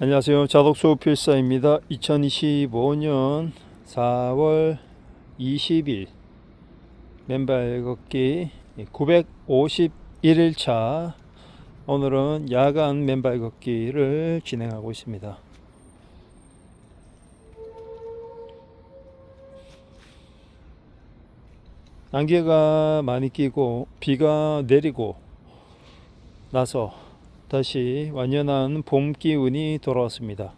안녕하세요. 자독수 필사입니다. 2025년 4월 20일 맨발 걷기 951일차. 오늘은 야간 맨발 걷기를 진행하고 있습니다. 안개가 많이 끼고 비가 내리고 나서 다시 완연한 봄 기운이 돌아왔습니다.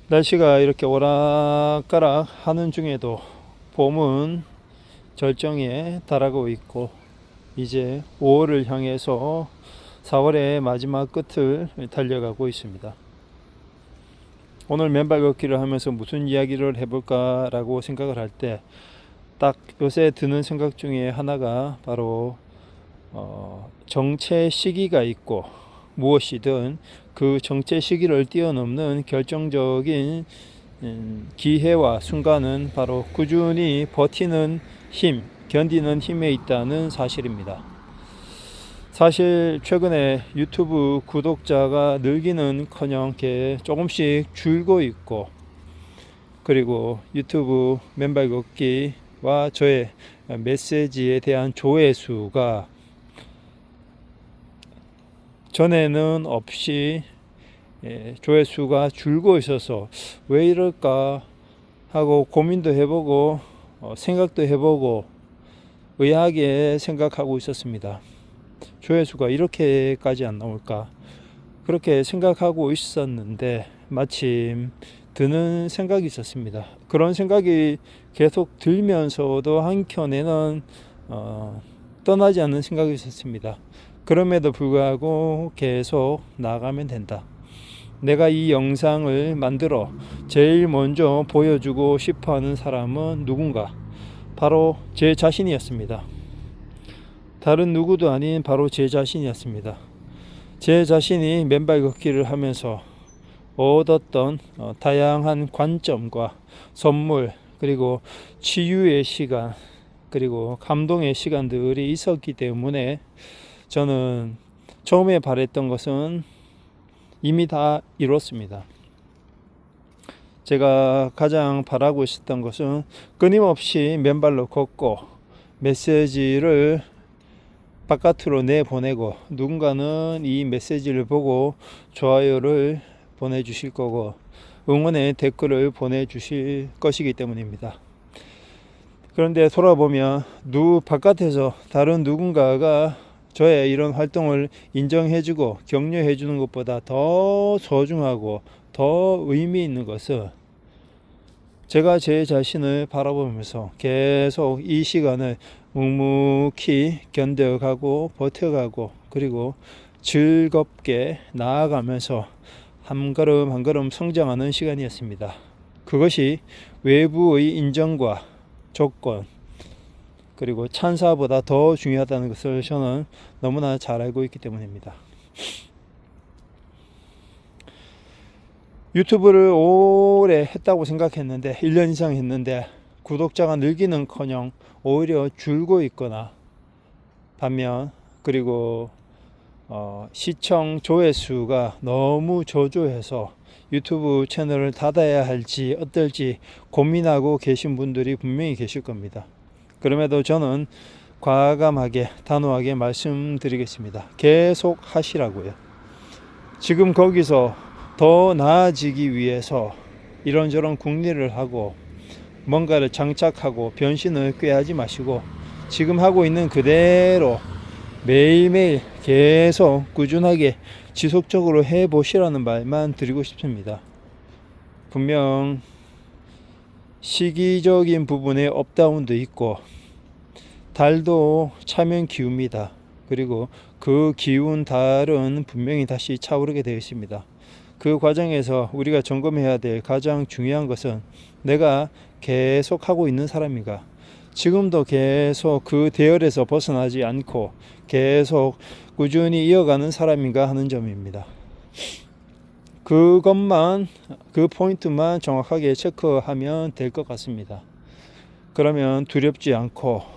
날씨가 이렇게 오락가락 하는 중에도 봄은 절정에 달하고 있고 이제 5월을 향해서 4월의 마지막 끝을 달려가고 있습니다. 오늘 맨발 걷기를 하면서 무슨 이야기를 해볼까 라고 생각을 할 때 딱 요새 드는 생각 중에 하나가 바로 정체 시기가 있고 무엇이든 그 정체 시기를 뛰어넘는 결정적인 기회와 순간은 바로 꾸준히 버티는 힘, 견디는 힘에 있다는 사실입니다. 사실 최근에 유튜브 구독자가 늘기는커녕 조금씩 줄고 있고, 그리고 유튜브 맨발 걷기와 저의 메시지에 대한 조회수가 전에는 없이 조회수가 줄고 있어서 왜 이럴까 하고 고민도 해보고 생각도 해보고 의아하게 생각하고 있었습니다. 조회수가 이렇게까지 안 나올까 그렇게 생각하고 있었는데 마침 드는 생각이 있었습니다. 그런 생각이 계속 들면서도 한켠에는 떠나지 않는 생각이 있었습니다. 그럼에도 불구하고 계속 나아가면 된다. 내가 이 영상을 만들어 제일 먼저 보여주고 싶어하는 사람은 누군가? 바로 제 자신이었습니다. 다른 누구도 아닌 바로 제 자신이었습니다. 제 자신이 맨발 걷기를 하면서 얻었던 다양한 관점과 선물, 그리고 치유의 시간, 그리고 감동의 시간들이 있었기 때문에 저는 처음에 바랬던 것은 이미 다 이뤘습니다. 제가 가장 바라고 있었던 것은 끊임없이 맨발로 걷고 메시지를 바깥으로 내보내고 누군가는 이 메시지를 보고 좋아요를 보내주실 거고 응원의 댓글을 보내주실 것이기 때문입니다. 그런데 돌아보면 바깥에서 다른 누군가가 저의 이런 활동을 인정해주고 격려해주는 것보다 더 소중하고 더 의미 있는 것은 제가 제 자신을 바라보면서 계속 이 시간을 묵묵히 견뎌가고 버텨가고 그리고 즐겁게 나아가면서 한 걸음 한 걸음 성장하는 시간이었습니다. 그것이 외부의 인정과 조건 그리고 찬사보다 더 중요하다는 것을 저는 너무나 잘 알고 있기 때문입니다. 유튜브를 오래 했다고 생각했는데 1년 이상 했는데 구독자가 늘기는커녕 오히려 줄고 있거나 반면 그리고 시청 조회수가 너무 저조해서 유튜브 채널을 닫아야 할지 어떨지 고민하고 계신 분들이 분명히 계실 겁니다. 그럼에도 저는 과감하게 단호하게 말씀드리겠습니다. 계속 하시라고요. 지금 거기서 더 나아지기 위해서 이런저런 궁리를 하고 뭔가를 장착하고 변신을 꾀하지 마시고 지금 하고 있는 그대로 매일매일 계속 꾸준하게 지속적으로 해보시라는 말만 드리고 싶습니다. 분명 시기적인 부분에 업다운도 있고 달도 차면 기웁니다. 그리고 그 기운 달은 분명히 다시 차오르게 되어 있습니다. 그 과정에서 우리가 점검해야 될 가장 중요한 것은 내가 계속 하고 있는 사람인가, 지금도 계속 그 대열에서 벗어나지 않고 계속 꾸준히 이어가는 사람인가 하는 점입니다. 그 포인트만 정확하게 체크하면 될 것 같습니다. 그러면 두렵지 않고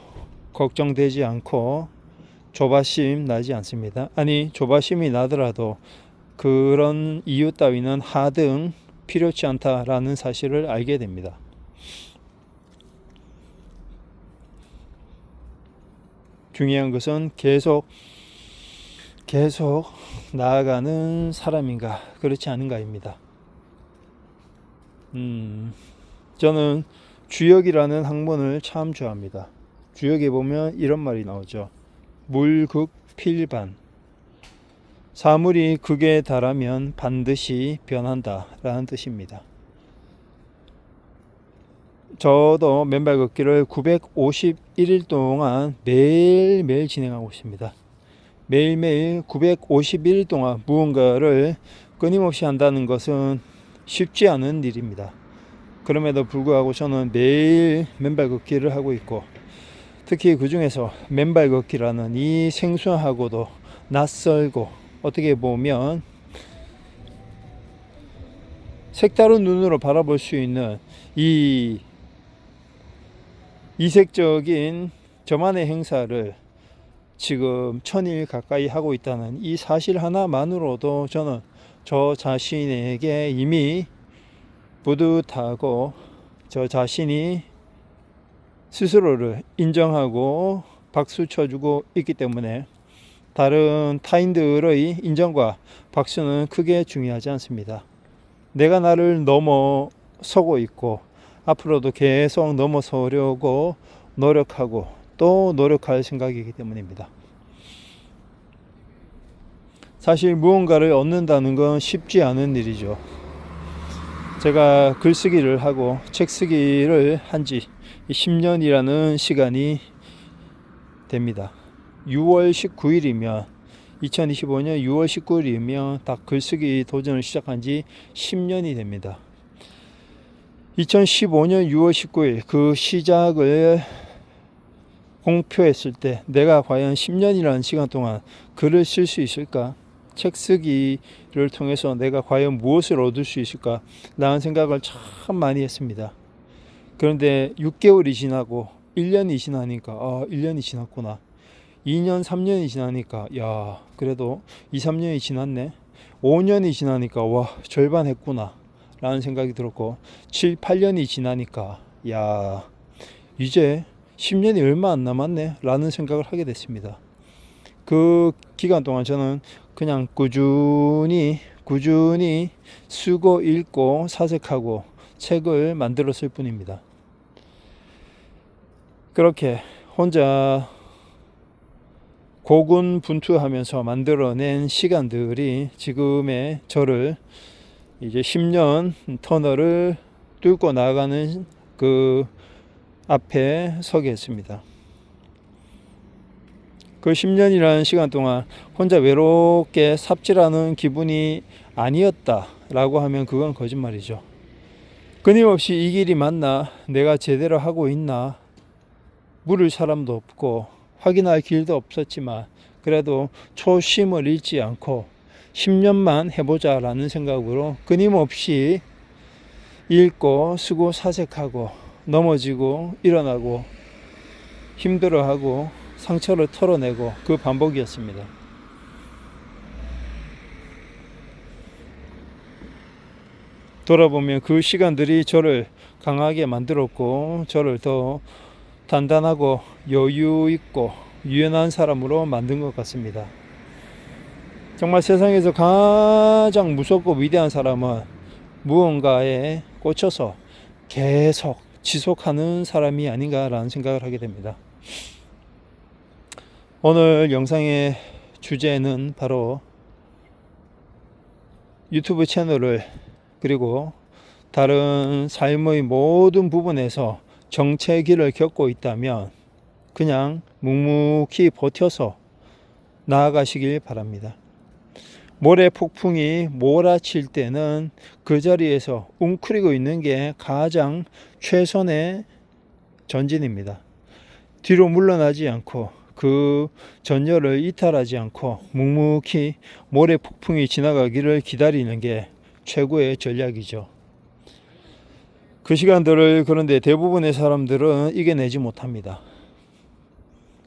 걱정되지 않고 조바심 나지 않습니다. 아니, 조바심이 나더라도 그런 이유 따위는 하등 필요치 않다라는 사실을 알게 됩니다. 중요한 것은 계속 나아가는 사람인가 그렇지 않은가입니다. 저는 주역이라는 학문을 참 좋아합니다. 주역에 보면 이런 말이 나오죠. 물극필반. 사물이 극에 달하면 반드시 변한다 라는 뜻입니다. 저도 맨발 걷기를 951일 동안 매일매일 진행하고 있습니다. 매일매일 951일 동안 무언가를 끊임없이 한다는 것은 쉽지 않은 일입니다. 그럼에도 불구하고 저는 매일 맨발 걷기를 하고 있고, 특히 그 중에서 맨발 걷기라는 이 생소하고도 낯설고 어떻게 보면 색다른 눈으로 바라볼 수 있는 이 이색적인 저만의 행사를 지금 1000일 가까이 하고 있다는 이 사실 하나만으로도 저는 저 자신에게 이미 뿌듯하고 저 자신이 스스로를 인정하고 박수 쳐주고 있기 때문에 다른 타인들의 인정과 박수는 크게 중요하지 않습니다. 내가 나를 넘어서고 있고 앞으로도 계속 넘어서려고 노력하고 또 노력할 생각이기 때문입니다. 사실 무언가를 얻는다는 건 쉽지 않은 일이죠. 제가 글쓰기를 하고 책 쓰기를 한 지 10년이라는 시간이 됩니다. 6월 19일이면 2025년 6월 19일이면 딱 글쓰기 도전을 시작한 지 10년이 됩니다. 2015년 6월 19일 그 시작을 공표했을 때 내가 과연 10년이라는 시간 동안 글을 쓸 수 있을까? 책 쓰기를 통해서 내가 과연 무엇을 얻을 수 있을까? 라는 생각을 참 많이 했습니다. 그런데 6개월이 지나고 1년이 지나니까 1년이 지났구나. 2년, 3년이 지나니까 야, 그래도 2, 3년이 지났네. 5년이 지나니까 와, 절반 했구나. 라는 생각이 들었고 7, 8년이 지나니까 야, 이제 10년이 얼마 안 남았네. 라는 생각을 하게 됐습니다. 그 기간 동안 저는 그냥 꾸준히 쓰고 읽고 사색하고 책을 만들었을 뿐입니다. 그렇게 혼자 고군분투하면서 만들어낸 시간들이 지금의 저를 이제 10년 터널을 뚫고 나아가는 그 앞에 서게 했습니다. 그 10년이라는 시간 동안 혼자 외롭게 삽질하는 기분이 아니었다라고 하면 그건 거짓말이죠. 끊임없이 이 길이 맞나? 내가 제대로 하고 있나? 물을 사람도 없고 확인할 길도 없었지만 그래도 초심을 잃지 않고 10년만 해보자라는 생각으로 끊임없이 읽고 쓰고 사색하고 넘어지고 일어나고 힘들어하고 상처를 털어내고 그 반복이었습니다. 돌아보면 그 시간들이 저를 강하게 만들었고 저를 더 단단하고 여유 있고 유연한 사람으로 만든 것 같습니다. 정말 세상에서 가장 무섭고 위대한 사람은 무언가에 꽂혀서 계속 지속하는 사람이 아닌가라는 생각을 하게 됩니다. 오늘 영상의 주제는 바로 유튜브 채널을 그리고 다른 삶의 모든 부분에서 정체기를 겪고 있다면 그냥 묵묵히 버텨서 나아가시길 바랍니다. 모래 폭풍이 몰아칠 때는 그 자리에서 웅크리고 있는 게 가장 최선의 전진입니다. 뒤로 물러나지 않고 그 전열을 이탈하지 않고 묵묵히 모래 폭풍이 지나가기를 기다리는 게 최고의 전략이죠. 그 시간들을 그런데 대부분의 사람들은 이겨내지 못합니다.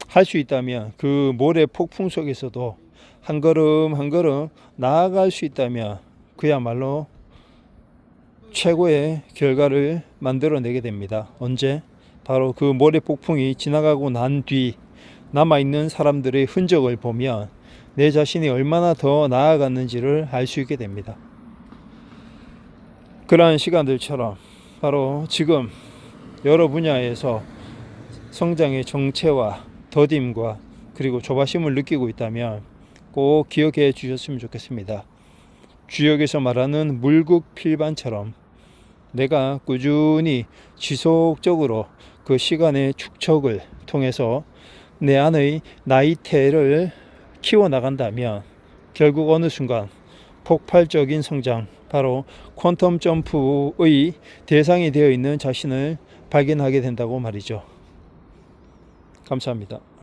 할 수 있다면 그 모래 폭풍 속에서도 한 걸음 한 걸음 나아갈 수 있다면 그야말로 최고의 결과를 만들어내게 됩니다. 언제? 바로 그 모래 폭풍이 지나가고 난 뒤 남아있는 사람들의 흔적을 보면 내 자신이 얼마나 더 나아갔는지를 알 수 있게 됩니다. 그러한 시간들처럼 바로 지금 여러 분야에서 성장의 정체와 더딤과 그리고 조바심을 느끼고 있다면 꼭 기억해 주셨으면 좋겠습니다. 주역에서 말하는 물국필반처럼 내가 꾸준히 지속적으로 그 시간의 축적을 통해서 내 안의 나이테를 키워나간다면 결국 어느 순간 폭발적인 성장, 바로 퀀텀 점프의 대상이 되어 있는 자신을 발견하게 된다고 말이죠. 감사합니다.